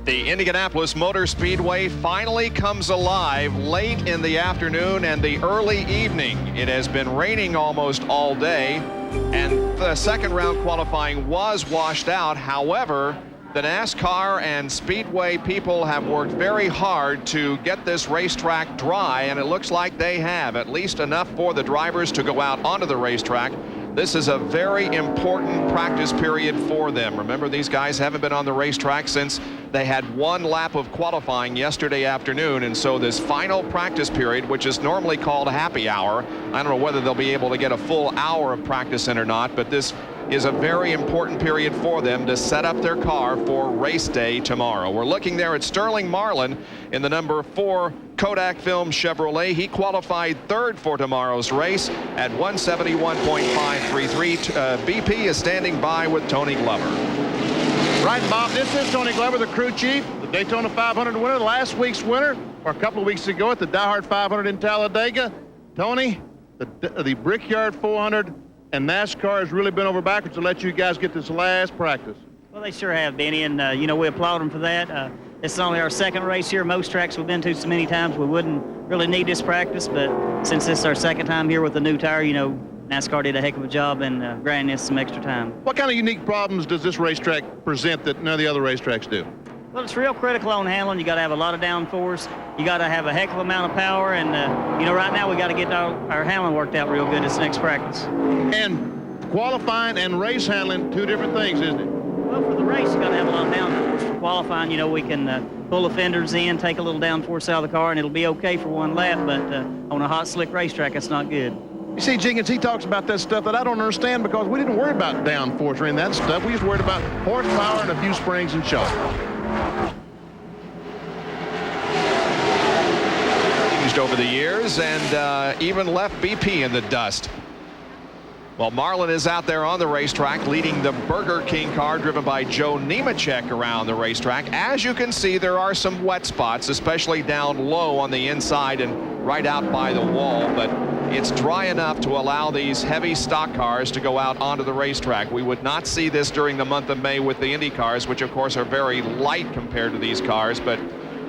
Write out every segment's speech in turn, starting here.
The Indianapolis Motor Speedway finally comes alive late in the afternoon and the early evening. It has been raining almost all day, and the second round qualifying was washed out. However, the NASCAR and Speedway people have worked very hard to get this racetrack dry, and it looks like they have, at least enough for the drivers to go out onto the racetrack. This is a very important practice period for them. Remember, these guys haven't been on the racetrack since they had one lap of qualifying yesterday afternoon, and so this final practice period, which is normally called a happy hour, I don't know whether they'll be able to get a full hour of practice in or not, but this is a very important period for them to set up their car for race day tomorrow. We're looking there at Sterling Marlin in the number 4 Kodak Film Chevrolet. He qualified third for tomorrow's race at 171.533. BP is standing by with Tony Glover. Right, Bob, this is Tony Glover, the crew chief, the Daytona 500 winner, last week's winner, or a couple of weeks ago at the Die Hard 500 in Talladega. Tony, the Brickyard 400 and NASCAR has really been over backwards to let you guys get this last practice. Well, they sure have, Benny, and, we applaud them for that. This is only our second race here. Most tracks we've been to so many times we wouldn't really need this practice, but since this is our second time here with the new tire, NASCAR did a heck of a job in granting us some extra time. What kind of unique problems does this racetrack present that none of the other racetracks do? Well, it's real critical on handling. You got to have a lot of downforce. You got to have a heck of amount of power, and right now we got to get our handling worked out real good this next practice. And qualifying and race handling, two different things, isn't it? Well, for the race, you got to have a lot of downforce. For qualifying, we can pull the fenders in, take a little downforce out of the car, and it'll be okay for one lap. But on a hot, slick racetrack, that's not good. You see, Jenkins, he talks about that stuff that I don't understand because we didn't worry about downforce or any of that stuff. We just worried about horsepower and a few springs and shock. Over the years and even left BP in the dust. Well, Marlin is out there on the racetrack leading the Burger King car driven by Joe Nemechek around the racetrack. As you can see, there are some wet spots, especially down low on the inside and right out by the wall, but it's dry enough to allow these heavy stock cars to go out onto the racetrack. We would not see this during the month of May with the Indy cars, which of course are very light compared to these cars, but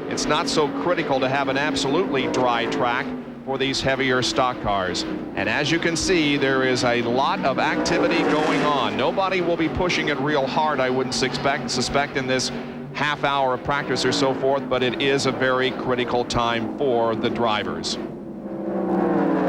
it's not so critical to have an absolutely dry track for these heavier stock cars. And as you can see, there is a lot of activity going on. Nobody will be pushing it real hard, I wouldn't suspect in this half hour of practice or so forth, but it is a very critical time for the drivers.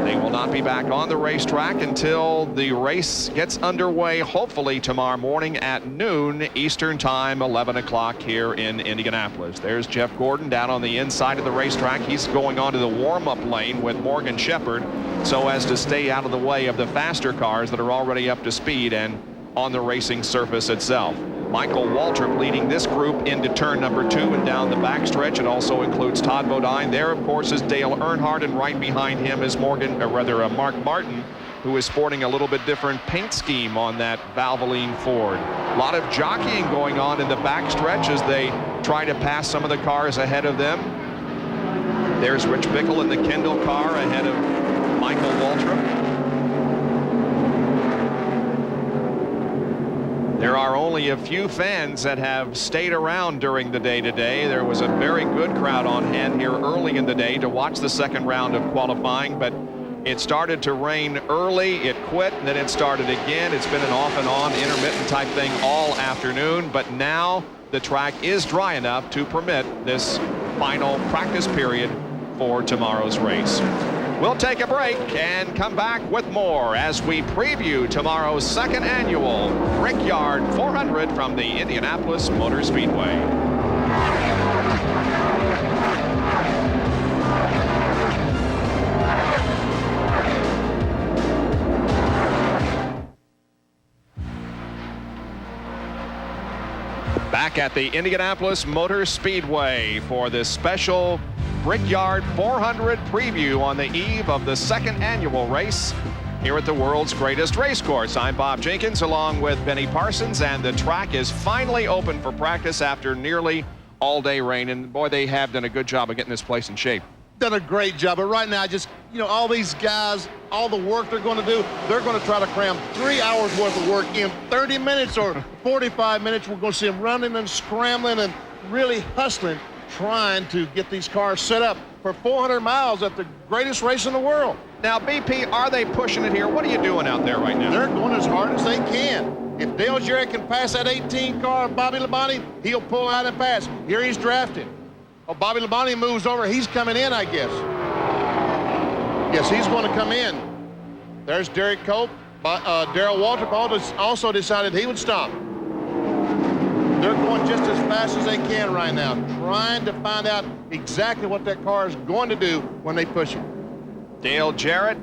They will not be back on the racetrack until the race gets underway, hopefully tomorrow morning at noon Eastern Time, 11 o'clock here in Indianapolis. There's Jeff Gordon down on the inside of the racetrack. He's going onto the warm-up lane with Morgan Shepherd so as to stay out of the way of the faster cars that are already up to speed and on the racing surface itself. Michael Waltrip leading this group into turn number 2 and down the backstretch. It also includes Todd Bodine. There, of course, is Dale Earnhardt, and right behind him is Mark Martin, who is sporting a little bit different paint scheme on that Valvoline Ford. A lot of jockeying going on in the backstretch as they try to pass some of the cars ahead of them. There's Rich Bickle in the Kendall car ahead of Michael Waltrip. There are only a few fans that have stayed around during the day today. There was a very good crowd on hand here early in the day to watch the second round of qualifying, but it started to rain early, it quit, and then it started again. It's been an off and on intermittent type thing all afternoon, but now the track is dry enough to permit this final practice period for tomorrow's race. We'll take a break and come back with more as we preview tomorrow's second annual Brickyard 400 from the Indianapolis Motor Speedway. Back at the Indianapolis Motor Speedway for this special Brickyard 400 preview on the eve of the second annual race here at the world's greatest race course. I'm Bob Jenkins along with Benny Parsons, and the track is finally open for practice after nearly all-day rain. And boy, they have done a good job of getting this place in shape. Done a great job, but right now, just, all these guys, all the work they're going to do, they're going to try to cram 3 hours worth of work in 30 minutes or 45 minutes. We're going to see them running and scrambling, and really hustling, trying to get these cars set up for 400 miles at the greatest race in the world. Now, BP, are they pushing it here? What are you doing out there right now? They're going as hard as they can. If Dale Jarrett can pass that 18 car of Bobby Labonte, he'll pull out and pass. Here he's drafting. Oh, Bobby Labonte moves over. He's coming in, I guess. Yes, he's going to come in. There's Derek Cope. Darrell Waltrip also decided he would stop. They're going just as fast as they can right now, trying to find out exactly what that car is going to do when they push it. Dale Jarrett,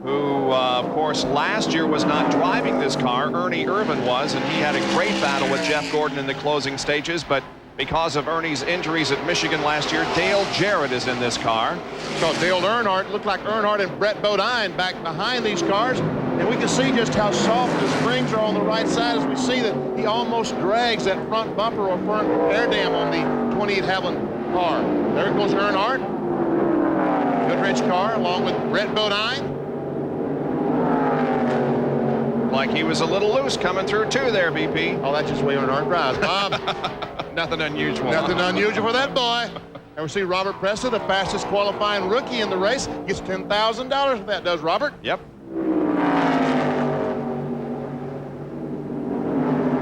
who, of course, last year was not driving this car. Ernie Irvin was, and he had a great battle with Jeff Gordon in the closing stages, but because of Ernie's injuries at Michigan last year, Dale Jarrett is in this car. So Dale Earnhardt, looked like Earnhardt and Brett Bodine back behind these cars, and we can see just how soft the springs are on the right side as we see that he almost drags that front bumper or front air dam on the 28 Havoline car. There goes Earnhardt. Goodrich car along with Brett Bodine. Like he was a little loose coming through too there, BP. Oh, that's just the way Earnhardt drives, Bob. Nothing unusual. Nothing unusual for that boy. And we see Robert Presley, the fastest qualifying rookie in the race, gets $10,000 for that, does Robert? Yep.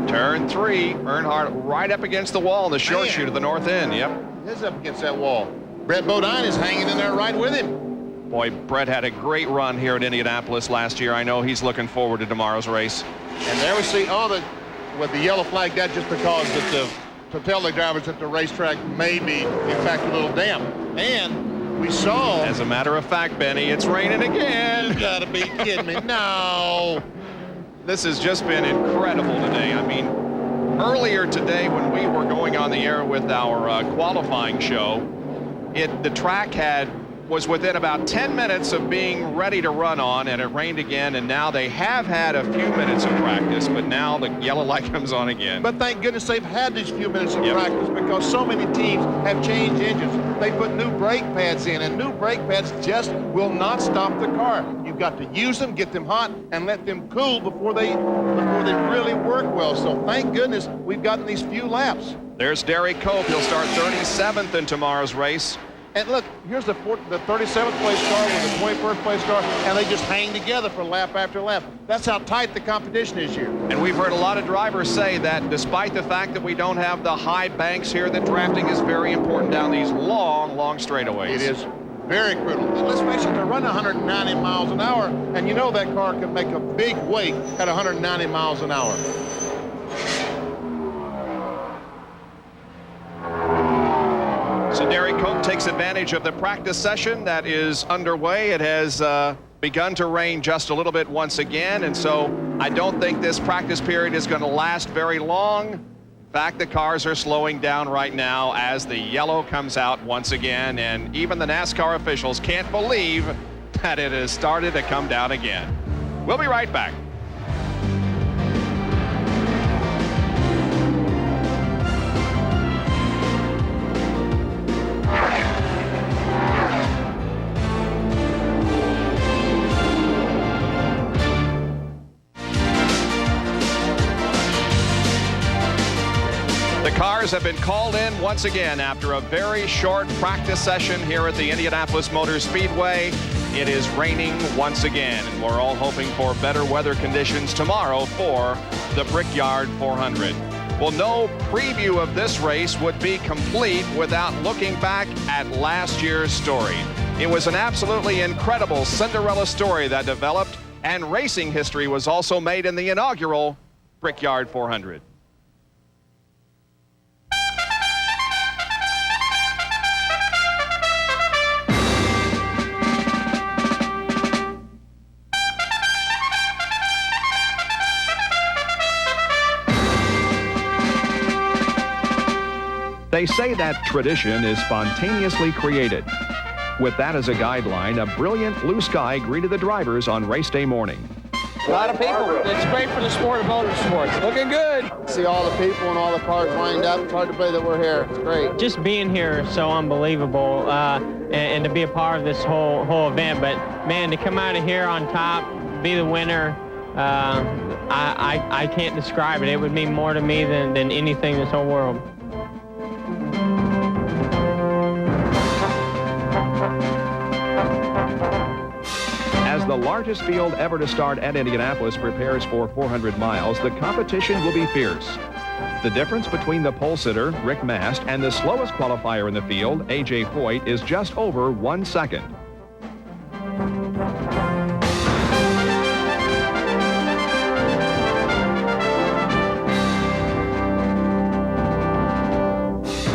Turn 3, Earnhardt right up against the wall in the short chute of the north end. Yep. He's up against that wall. Brett Bodine is hanging in there right with him. Boy, Brett had a great run here at Indianapolis last year. I know he's looking forward to tomorrow's race. And there we see with the yellow flag, that just because that to tell the drivers that the racetrack may be, in fact, a little damp. And we saw... As a matter of fact, Benny, it's raining again. You gotta be kidding me. No. This has just been incredible today. I mean, earlier today when we were going on the air with our qualifying show, the track was within about 10 minutes of being ready to run on, and it rained again, and now they have had a few minutes of practice, but now the yellow light comes on again. But thank goodness they've had these few minutes of practice, because so many teams have changed engines. They put new brake pads in, and new brake pads just will not stop the car. You've got to use them, get them hot, and let them cool before they really work well. So thank goodness we've gotten these few laps. There's Derek Cope. He'll start 37th in tomorrow's race. And look, here's the 37th place car with the 21st place car, and they just hang together for lap after lap. That's how tight the competition is here. And we've heard a lot of drivers say that despite the fact that we don't have the high banks here, that drafting is very important down these long, long straightaways. It is very critical. Let's face it, they're running 190 miles an hour, and you know that car can make a big weight at 190 miles an hour. So Derek Cope takes advantage of the practice session that is underway. It has begun to rain just a little bit once again, and so I don't think this practice period is going to last very long. In fact, the cars are slowing down right now as the yellow comes out once again, and even the NASCAR officials can't believe that it has started to come down again. We'll be right back. Cars have been called in once again after a very short practice session here at the Indianapolis Motor Speedway. It is raining once again, and we're all hoping for better weather conditions tomorrow for the Brickyard 400. Well, no preview of this race would be complete without looking back at last year's story. It was an absolutely incredible Cinderella story that developed, and racing history was also made in the inaugural Brickyard 400. They say that tradition is spontaneously created. With that as a guideline, a brilliant blue sky greeted the drivers on race day morning. A lot of people. It's great for the sport of motorsports. Looking good. See all the people and all the cars lined up. It's hard to believe that we're here. It's great. Just being here is so unbelievable, and to be a part of this whole event. But man, to come out of here on top, be the winner, I can't describe it. It would mean more to me than anything in this whole world. the largest field ever to start at Indianapolis prepares for 400 miles, the competition will be fierce. The difference between the pole sitter, Rick Mast, and the slowest qualifier in the field, A.J. Foyt, is just over 1 second.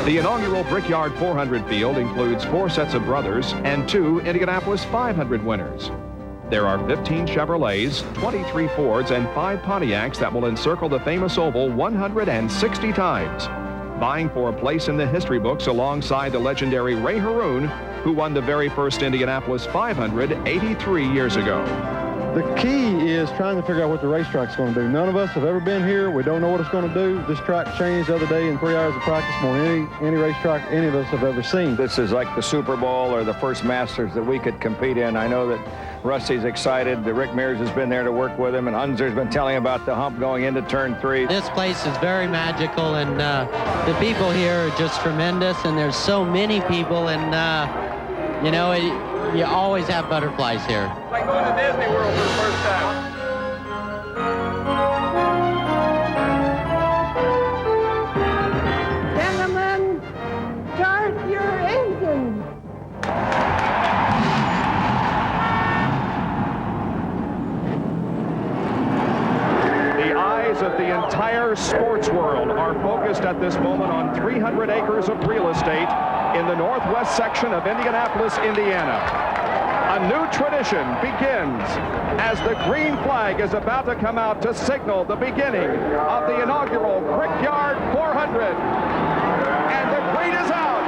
The inaugural Brickyard 400 field includes 4 sets of brothers and 2 Indianapolis 500 winners. There are 15 Chevrolets, 23 Fords, and 5 Pontiacs that will encircle the famous oval 160 times, vying for a place in the history books alongside the legendary Ray Haroon, who won the very first Indianapolis 500 83 years ago. The key is trying to figure out what the racetrack's going to do. None of us have ever been here. We don't know what it's going to do. This track changed the other day in 3 hours of practice more than any racetrack any of us have ever seen. This is like the Super Bowl or the first Masters that we could compete in. I know that Rusty's excited. Rick Mears has been there to work with him, and Unser's been telling him about the hump going into turn 3. This place is very magical, and the people here are just tremendous, and there's so many people, and you know, you always have butterflies here. It's like going to Disney World for the first time. Gentlemen, start your engine. The eyes of the entire sports world are focused at this moment on 300 acres of real estate in the northwest section of Indianapolis, Indiana. A new tradition begins as the green flag is about to come out to signal the beginning of the inaugural Brickyard 400. And the green is out.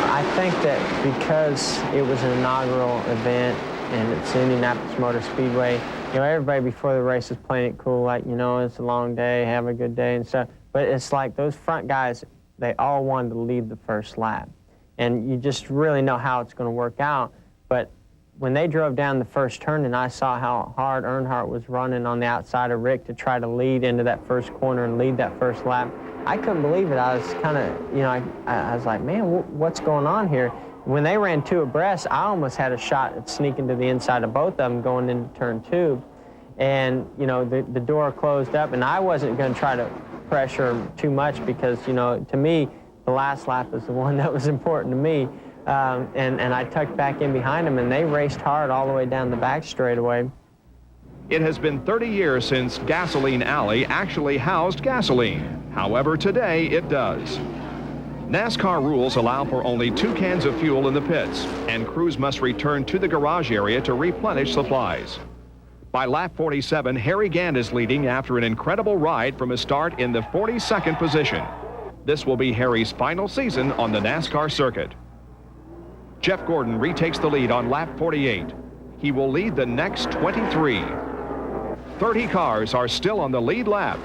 I think that because it was an inaugural event and it's the Indianapolis Motor Speedway, you know, everybody before the race is playing it cool, like, you know, it's a long day, have a good day and stuff. But it's like those front guys, they all wanted to lead the first lap. And you just really know how it's going to work out. But when they drove down the first turn and I saw how hard Earnhardt was running on the outside of Rick to try to lead into that first corner and lead that first lap, I couldn't believe it. I was kind of, you know, I was like, man, what's going on here? When they ran 2 abreast, I almost had a shot at sneaking to the inside of both of them going into turn 2. And, you know, the door closed up, and I wasn't going to try to pressure too much because, you know, to me, the last lap was the one that was important to me. And I tucked back in behind them, and they raced hard all the way down the back straightaway. It has been 30 years since Gasoline Alley actually housed gasoline. However, today it does. NASCAR rules allow for only 2 cans of fuel in the pits, and crews must return to the garage area to replenish supplies. By lap 47, Harry Gant is leading after an incredible ride from his start in the 42nd position. This will be Harry's final season on the NASCAR circuit. Jeff Gordon retakes the lead on lap 48. He will lead the next 23. 30 cars are still on the lead lap.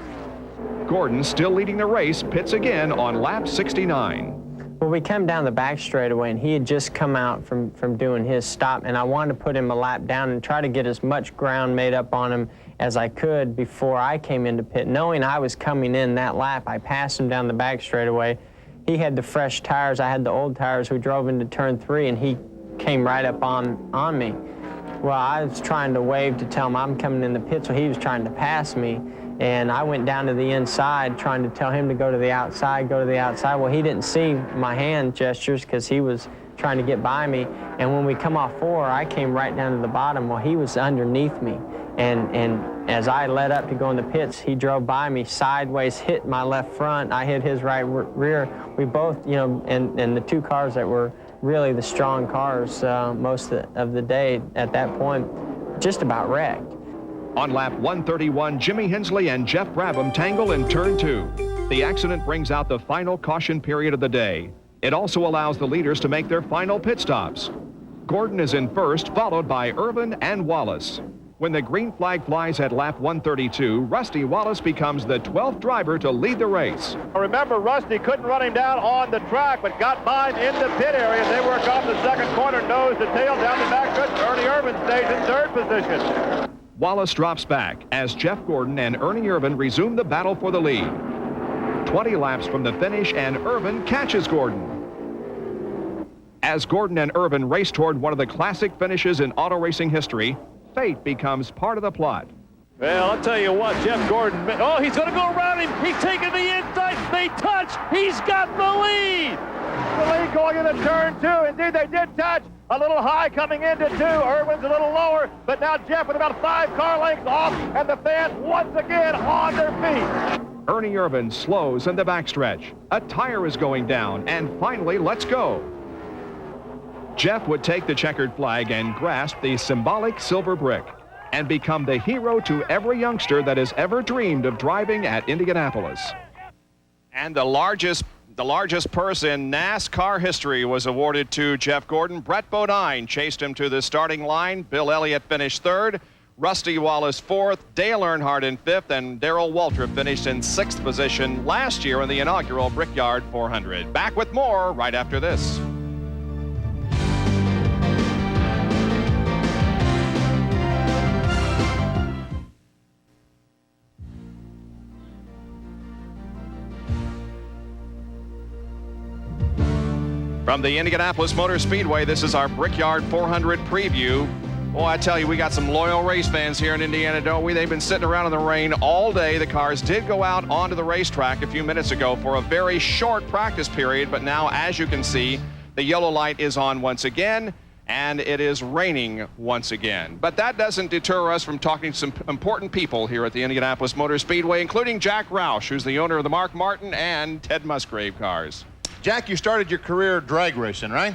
Gordon, still leading the race, pits again on lap 69. Well, we came down the back straightaway, and he had just come out from doing his stop, and I wanted to put him a lap down and try to get as much ground made up on him as I could before I came into pit. Knowing I was coming in that lap, I passed him down the back straightaway. He had the fresh tires. I had the old tires. We drove into turn 3, and he came right up on me. Well, I was trying to wave to tell him I'm coming in the pit, so he was trying to pass me. And I went down to the inside trying to tell him to go to the outside, go to the outside. Well, he didn't see my hand gestures because he was trying to get by me. And when we come off 4, I came right down to the bottom. Well, he was underneath me. And as I led up to go in the pits, he drove by me sideways, hit my left front. I hit his right rear. We both, you know, and the 2 cars that were really the strong cars most of the day at that point, just about wrecked. On lap 131, Jimmy Hensley and Jeff Brabham tangle in turn 2. The accident brings out the final caution period of the day. It also allows the leaders to make their final pit stops. Gordon is in first, followed by Irvin and Wallace. When the green flag flies at lap 132, Rusty Wallace becomes the 12th driver to lead the race. Remember, Rusty couldn't run him down on the track, but got by him in the pit area as they work off the second corner, nose to tail down the back stretch. Ernie Irvin stays in 3rd position. Wallace drops back as Jeff Gordon and Ernie Irvin resume the battle for the lead. 20 laps from the finish, and Irvin catches Gordon. As Gordon and Irvin race toward one of the classic finishes in auto racing history, fate becomes part of the plot. Well, I'll tell you what, Jeff Gordon, oh, he's going to go around him. He's taking the inside. They touch. He's got the lead. The lead going into turn 2. Indeed, they did touch. A little high coming into 2. Irwin's a little lower, but now Jeff with about 5 car lengths off, and the fans once again on their feet. Ernie Irvin slows in the backstretch. A tire is going down, and finally, let's go. Jeff would take the checkered flag and grasp the symbolic silver brick and become the hero to every youngster that has ever dreamed of driving at Indianapolis. And the largest purse in NASCAR history was awarded to Jeff Gordon. Brett Bodine chased him to the starting line. Bill Elliott finished 3rd. Rusty Wallace 4th. Dale Earnhardt in 5th. And Darrell Waltrip finished in 6th position last year in the inaugural Brickyard 400. Back with more right after this. From the Indianapolis Motor Speedway, this is our Brickyard 400 preview. Boy, I tell you, we got some loyal race fans here in Indiana, don't we? They've been sitting around in the rain all day. The cars did go out onto the racetrack a few minutes ago for a very short practice period, but now, as you can see, the yellow light is on once again, and it is raining once again. But that doesn't deter us from talking to some important people here at the Indianapolis Motor Speedway, including Jack Roush, who's the owner of the Mark Martin and Ted Musgrave cars. Jack, you started your career drag racing, right?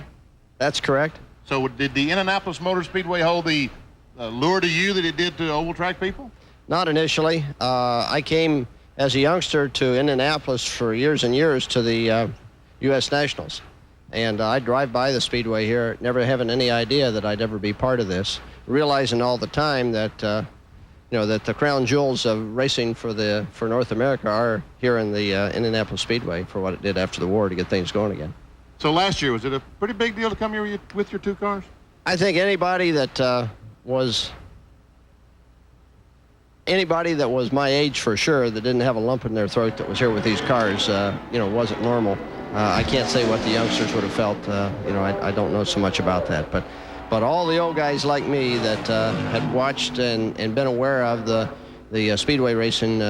That's correct. So did the Indianapolis Motor Speedway hold the lure to you that it did to oval track people? Not initially. I came as a youngster to Indianapolis for years and years to the U.S. Nationals. And I drive by the Speedway here, never having any idea that I'd ever be part of this, realizing all the time that that the crown jewels of racing for North America are here in the Indianapolis Speedway for what it did after the war to get things going again. So last year, was it a pretty big deal to come here with your 2 cars? I think anybody that was my age for sure that didn't have a lump in their throat that was here with these cars, wasn't normal. I can't say what the youngsters would have felt. I don't know so much about that, but all the old guys like me that had watched and been aware of the Speedway racing,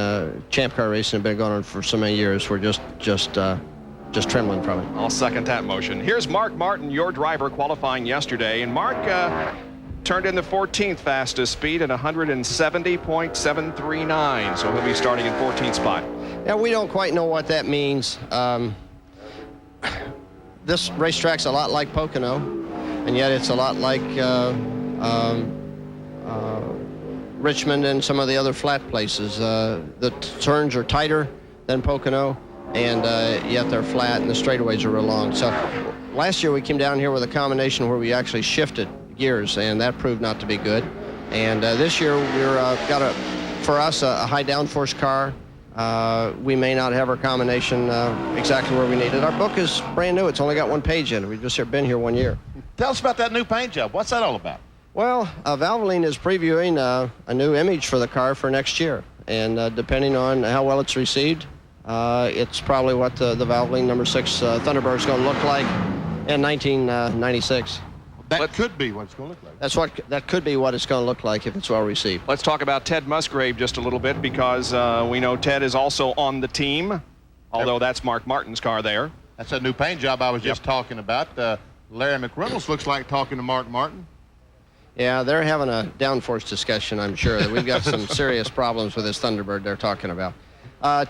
champ car racing, have been going on for so many years, were just trembling from it. I'll second that motion. Here's Mark Martin, your driver, qualifying yesterday, and Mark turned in the 14th fastest speed at 170.739, so he'll be starting in 14th spot. Yeah, we don't quite know what that means. This racetrack's a lot like Pocono, and yet it's a lot like Richmond and some of the other flat places. The turns are tighter than Pocono, and yet they're flat, and the straightaways are real long. So last year we came down here with a combination where we actually shifted gears, and that proved not to be good. And this year we're got a high downforce car. We may not have our combination exactly where we need it. Our book is brand new. It's only got 1 page in it. We've just been here 1 year. Tell us about that new paint job. What's that all about? Well, Valvoline is previewing a new image for the car for next year. And depending on how well it's received, it's probably what the Valvoline number 6 Thunderbird is going to look like in 1996. That could be what it's going to look like. That could be what it's going to look like if it's well received. Let's talk about Ted Musgrave just a little bit, because we know Ted is also on the team, although that's Mark Martin's car there. That's that new paint job I was just talking about. Larry McReynolds looks like talking to Mark Martin. Yeah, they're having a downforce discussion, I'm sure. That we've got some serious problems with this Thunderbird they're talking about.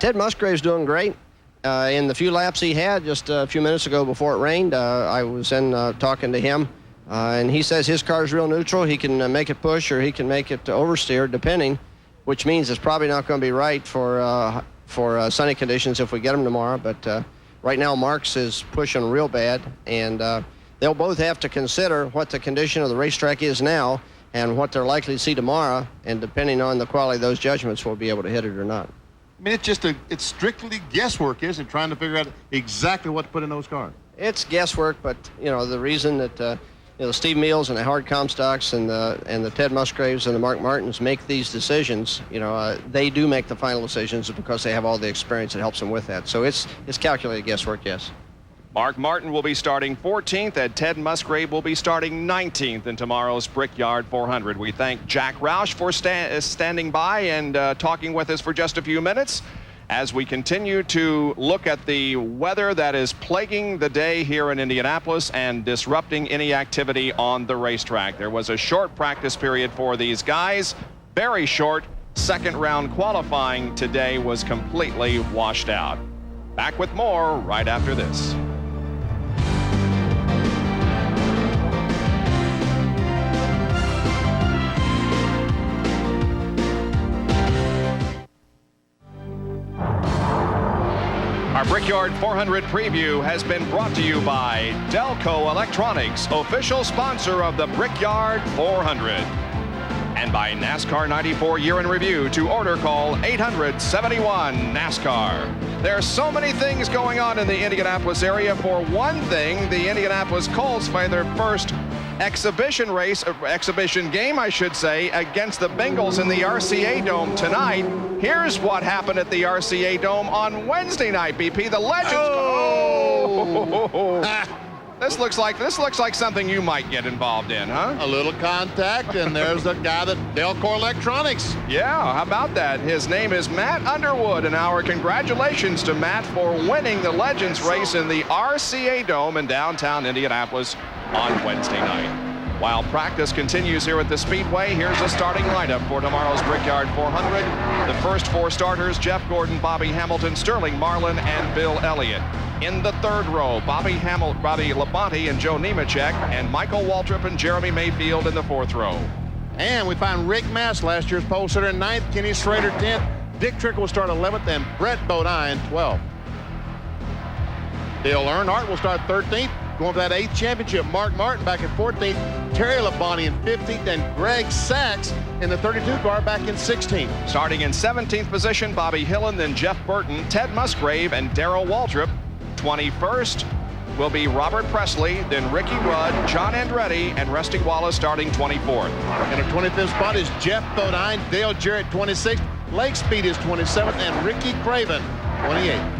Ted Musgrave's doing great. In the few laps he had just a few minutes ago before it rained, I was in talking to him. And he says his car's real neutral. He can make it push or he can make it oversteer, depending, which means it's probably not going to be right for sunny conditions if we get them tomorrow. But right now, Mark's is pushing real bad, and they'll both have to consider what the condition of the racetrack is now and what they're likely to see tomorrow, and depending on the quality of those judgments, we'll be able to hit it or not. I mean, it's strictly guesswork, isn't it, trying to figure out exactly what to put in those cars? It's guesswork, but, the reason that Steve Meals and the Howard Comstocks and the Ted Musgraves and the Mark Martins make these decisions, they do make the final decisions because they have all the experience that helps them with that. So it's calculated guesswork, yes. Mark Martin will be starting 14th, and Ted Musgrave will be starting 19th in tomorrow's Brickyard 400. We thank Jack Roush for standing by and talking with us for just a few minutes as we continue to look at the weather that is plaguing the day here in Indianapolis and disrupting any activity on the racetrack. There was a short practice period for these guys, very short. Second round qualifying today was completely washed out. Back with more right after this. Our Brickyard 400 preview has been brought to you by Delco Electronics, official sponsor of the Brickyard 400. And by NASCAR 94 Year in Review. To order, call 800-71-NASCAR. There are so many things going on in the Indianapolis area. For one thing, the Indianapolis Colts play their first exhibition game, I should say, against the Bengals in the RCA Dome tonight. Here's what happened at the RCA Dome on Wednesday night, BP. The Legends. This looks like something you might get involved in, huh? A little contact, and there's a guy that Delco Electronics. Yeah, how about that? His name is Matt Underwood, and our congratulations to Matt for winning the Legends race in the RCA Dome in downtown Indianapolis on Wednesday night. While practice continues here at the Speedway, here's the starting lineup for tomorrow's Brickyard 400. The first four starters: Jeff Gordon, Bobby Hamilton, Sterling Marlin, and Bill Elliott. In the third row, Bobby Labonte and Joe Nemechek, and Michael Waltrip and Jeremy Mayfield in the fourth row. And we find Rick Mast, last year's pole sitter, in 9th, Kenny Schrader 10th, Dick Trickle will start 11th, and Brett Bodine 12th. Dale Earnhardt will start 13th, going for that 8th championship. Mark Martin back in 14th, Terry Labonte in 15th, and Greg Sachs in the 32 car back in 16th. Starting in 17th position, Bobby Hillen, then Jeff Burton, Ted Musgrave, and Darrell Waltrip. 21st will be Robert Presley, then Ricky Rudd, John Andretti, and Rusty Wallace starting 24th. In the 25th spot is Jeff Bodine, Dale Jarrett 26th, Lake Speed is 27th, and Ricky Craven 28th.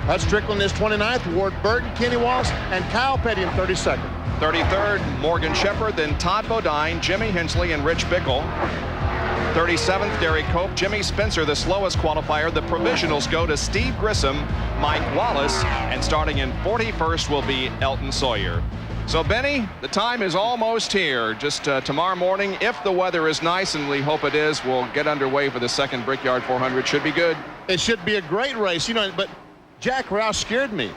Hutch Strickland is 29th, Ward Burton, Kenny Wallace, and Kyle Petty in 32nd. 33rd, Morgan Shepherd, then Todd Bodine, Jimmy Hensley, and Rich Bickle. 37th, Derek Cope, Jimmy Spencer, the slowest qualifier. The provisionals go to Steve Grissom, Mike Wallace, and starting in 41st will be Elton Sawyer. So, Benny, the time is almost here. Just tomorrow morning, if the weather is nice, and we hope it is, we'll get underway for the second Brickyard 400. Should be good. It should be a great race, but Jack Roush scared me.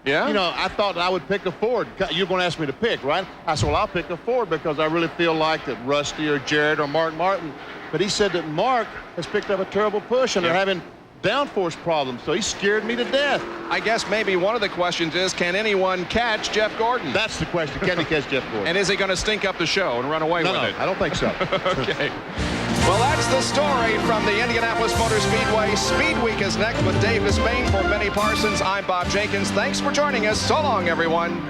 Yeah? I thought I would pick a Ford. You're going to ask me to pick, right? I said, well, I'll pick a Ford because I really feel like that Rusty or Jared or Mark Martin. But he said that Mark has picked up a terrible push, and they're having downforce problems, so he scared me to death. I guess maybe one of the questions is, can anyone catch Jeff Gordon? That's the question. Can he catch Jeff Gordon? And is he going to stink up the show and run away with it? I don't think so. Okay. Well, that's the story from the Indianapolis Motor Speedway. Speed Week is next with Dave Despain. For Benny Parsons, I'm Bob Jenkins. Thanks for joining us. So long, everyone.